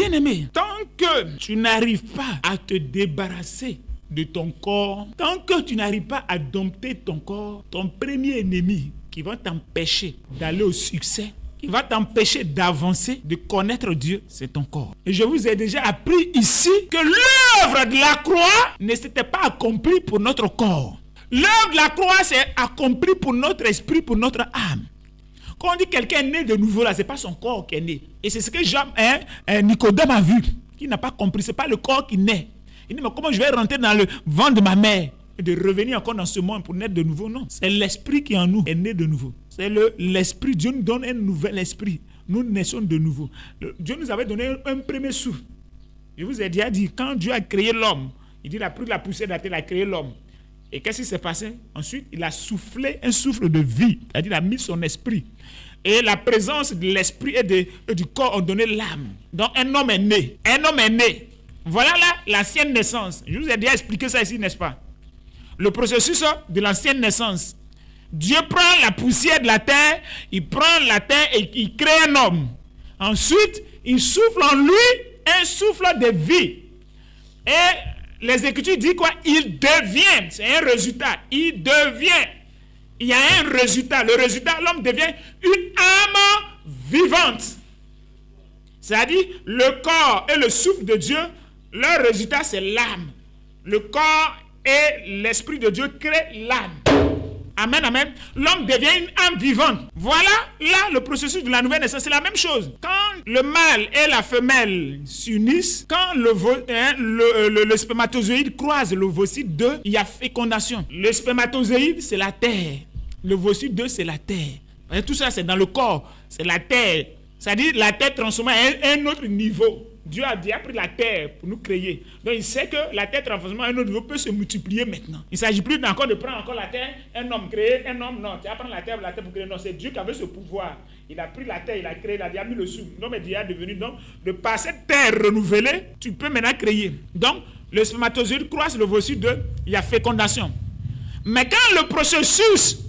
Bien-aimé, tant que tu n'arrives pas à te débarrasser de ton corps, tant que tu n'arrives pas à dompter ton corps, ton premier ennemi qui va t'empêcher d'aller au succès, qui va t'empêcher d'avancer, de connaître Dieu, c'est ton corps. Et je vous ai déjà appris ici que l'œuvre de la croix ne s'était pas accomplie pour notre corps. L'œuvre de la croix s'est accomplie pour notre esprit, pour notre âme. Quand on dit quelqu'un est né de nouveau, là, ce n'est pas son corps qui est né. Et c'est ce que Nicodème a vu, qui n'a pas compris. Ce n'est pas le corps qui naît. Il dit, mais comment je vais rentrer dans le ventre de ma mère et de revenir encore dans ce monde pour naître de nouveau? Non, c'est l'esprit qui en nous est né de nouveau. C'est l'esprit. Dieu nous donne un nouvel esprit. Nous naissons de nouveau. Dieu nous avait donné un premier souffle. Je vous ai déjà dit, quand Dieu a créé l'homme, il dit, il a pris la poussière de la terre, il a créé l'homme. Et qu'est-ce qui s'est passé? Ensuite, il a soufflé un souffle de vie. C'est-à-dire, il a mis son esprit. Et la présence de l'esprit et du corps ont donné l'âme. Donc, un homme est né. Un homme est né. Voilà là l'ancienne naissance. Je vous ai déjà expliqué ça ici, n'est-ce pas? Le processus de l'ancienne naissance. Dieu prend la poussière de la terre, il prend la terre et il crée un homme. Ensuite, il souffle en lui un souffle de vie. Et les Écritures disent quoi? Il devient. C'est un résultat. Il devient. Il y a un résultat. Le résultat, l'homme devient une âme vivante. C'est-à-dire, le corps et le souffle de Dieu, leur résultat, c'est l'âme. Le corps et l'esprit de Dieu créent l'âme. Amen, amen. L'homme devient une âme vivante. Voilà, là, le processus de la nouvelle naissance, c'est la même chose. Quand le mâle et la femelle s'unissent, quand le spermatozoïde croise l'ovocyte 2, il y a fécondation. Le spermatozoïde, c'est la terre. L'ovocyte 2, c'est la terre. Et tout ça, c'est dans le corps. C'est la terre. C'est-à-dire la terre transformée à un autre niveau. Dieu a déjà pris la terre pour nous créer. Donc il sait que la terre transformée à un autre niveau peut se multiplier maintenant. Il ne s'agit plus encore de prendre encore la terre, un homme créé, un homme, non. Tu vas prendre la terre pour créer. Non, c'est Dieu qui avait ce pouvoir. Il a pris la terre, il a créé, il a déjà mis le souffle. L'homme est déjà devenu, donc, de par cette terre renouvelée, tu peux maintenant créer. Donc, le spermatozoïde croise l'ovocyte 2, il y a fécondation. Mais quand le processus,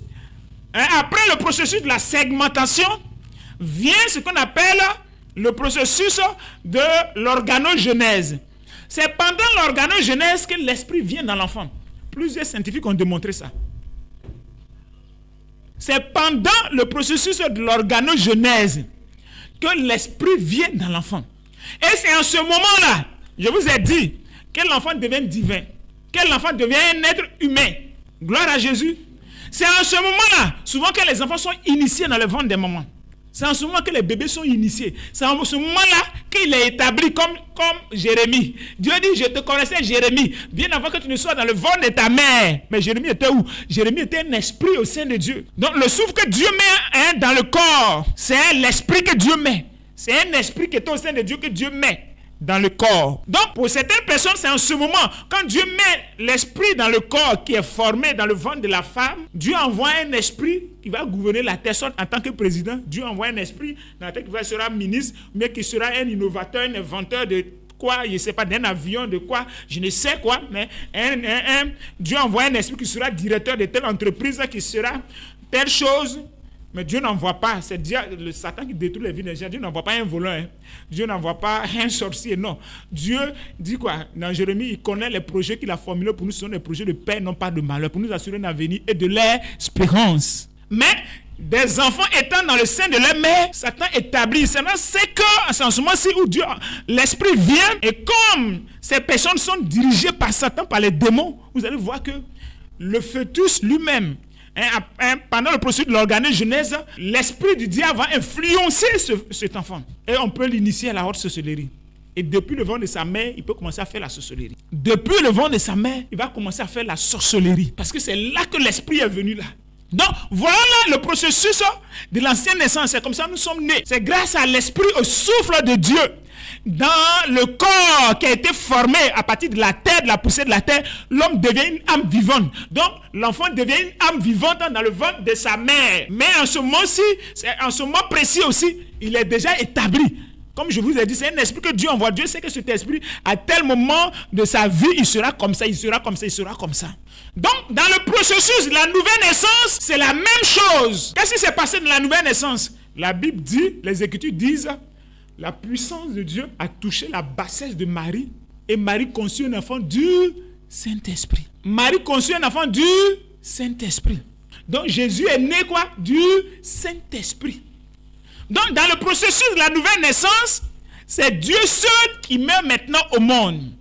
après le processus de la segmentation, vient ce qu'on appelle le processus de l'organogenèse. C'est pendant l'organogenèse que l'esprit vient dans l'enfant. Plusieurs scientifiques ont démontré ça. C'est pendant le processus de l'organogenèse que l'esprit vient dans l'enfant. Et c'est en ce moment-là, je vous ai dit, que l'enfant devient divin, que l'enfant devient un être humain. Gloire à Jésus. C'est en ce moment-là, souvent que les enfants sont initiés dans le ventre des mamans. C'est en ce moment que les bébés sont initiés. C'est en ce moment-là qu'il est établi comme Jérémie. Dieu dit, je te connaissais Jérémie, bien avant que tu ne sois dans le ventre de ta mère. Mais Jérémie était où? Jérémie était un esprit au sein de Dieu. Donc le souffle que Dieu met dans le corps, c'est l'esprit que Dieu met. C'est un esprit qui est au sein de Dieu que Dieu met dans le corps. Donc pour certaines personnes, c'est en ce moment, quand Dieu met l'esprit dans le corps qui est formé dans le ventre de la femme, Dieu envoie un esprit qui va gouverner la terre. Soit en tant que président, Dieu envoie un esprit dans la terre qui sera ministre, mais qui sera un innovateur, un inventeur de quoi, je ne sais pas, d'un avion, de quoi, je ne sais quoi, mais Dieu envoie un esprit qui sera directeur de telle entreprise, qui sera telle chose. Mais Dieu n'envoie pas, c'est le Satan qui détruit les vies des gens. Dieu n'envoie pas un voleur, hein. Dieu n'envoie pas un sorcier, non. Dieu dit quoi? Dans Jérémie, il connaît les projets qu'il a formulés pour nous, ce sont des projets de paix, non pas de malheur, pour nous assurer un avenir et de l'espérance. Mais des enfants étant dans le sein de leur mère, Satan établit. C'est que c'est en ce moment-ci où Dieu, l'esprit vient, et comme ces personnes sont dirigées par Satan, par les démons, vous allez voir que le fœtus lui-même, pendant le processus de l'organogenèse, l'esprit du diable va influencer cet enfant. Et on peut l'initier à la haute sorcellerie. Et depuis le ventre de sa mère, il peut commencer à faire la sorcellerie. Depuis le ventre de sa mère, il va commencer à faire la sorcellerie. Parce que c'est là que l'esprit est venu là. Donc, voilà le processus de l'ancienne naissance. C'est comme ça que nous sommes nés. C'est grâce à l'esprit, au souffle de Dieu, dans le corps qui a été formé à partir de la terre, de la poussière de la terre, l'homme devient une âme vivante. Donc, l'enfant devient une âme vivante dans le ventre de sa mère. Mais en ce moment-ci, en ce moment précis aussi, il est déjà établi. Comme je vous ai dit, c'est un esprit que Dieu envoie. Dieu sait que cet esprit, à tel moment de sa vie, il sera comme ça, il sera comme ça, il sera comme ça. Donc, dans le processus de la nouvelle naissance, c'est la même chose. Qu'est-ce qui s'est passé dans la nouvelle naissance? La Bible dit, les Écritures disent, la puissance de Dieu a touché la bassesse de Marie et Marie conçut un enfant du Saint-Esprit. Marie conçut un enfant du Saint-Esprit. Donc Jésus est né quoi? Du Saint-Esprit. Donc dans le processus de la nouvelle naissance, c'est Dieu seul qui met maintenant au monde.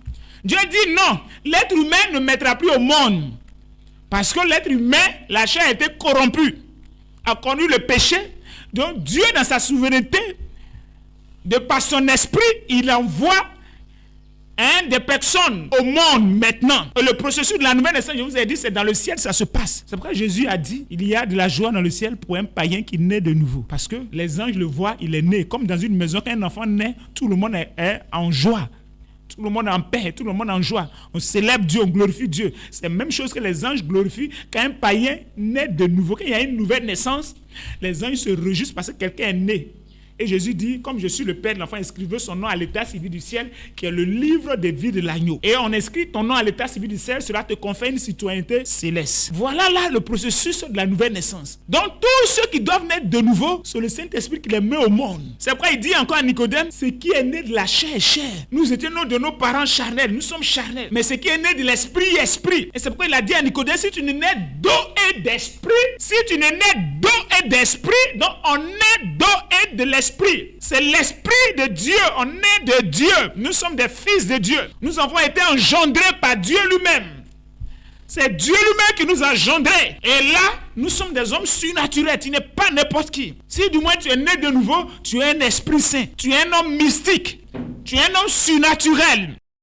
Dieu dit non, l'être humain ne mettra plus au monde. Parce que l'être humain, la chair a été corrompue, a connu le péché. Donc Dieu, dans sa souveraineté, de par son esprit, il envoie des personnes au monde maintenant. Et le processus de la nouvelle naissance, je vous ai dit, c'est dans le ciel, ça se passe. C'est pourquoi Jésus a dit, il y a de la joie dans le ciel pour un païen qui naît de nouveau. Parce que les anges le voient, il est né. Comme dans une maison, quand un enfant naît, tout le monde est en joie. Tout le monde est en paix, tout le monde est en joie. On célèbre Dieu, on glorifie Dieu. C'est la même chose que les anges glorifient quand un païen naît de nouveau. Quand il y a une nouvelle naissance, les anges se réjouissent parce que quelqu'un est né. Et Jésus dit, comme je suis le Père de l'enfant, inscrivez son nom à l'état civil du ciel, qui est le livre des vies de l'agneau. Et on inscrit ton nom à l'état civil du ciel, cela te confère une citoyenneté céleste. Voilà là le processus de la nouvelle naissance. Donc tous ceux qui doivent naître de nouveau, c'est le Saint-Esprit qui les met au monde. C'est pourquoi il dit encore à Nicodème, ce qui est né de la chair est chair. Nous étions de nos parents charnels, nous sommes charnels. Mais ce qui est né de l'esprit est esprit. Et c'est pourquoi il a dit à Nicodème, si tu n'es né d'eau et d'esprit, si tu n'es né d'eau et d'esprit, donc on est d'eau et de l'esprit. C'est l'esprit de Dieu, on est de Dieu, nous sommes des fils de Dieu, nous avons été engendrés par Dieu lui-même. C'est Dieu lui-même qui nous a engendrés. Et là, nous sommes des hommes surnaturels, tu n'es pas n'importe qui. Si du moins tu es né de nouveau, tu es un esprit saint, tu es un homme mystique, tu es un homme surnaturel.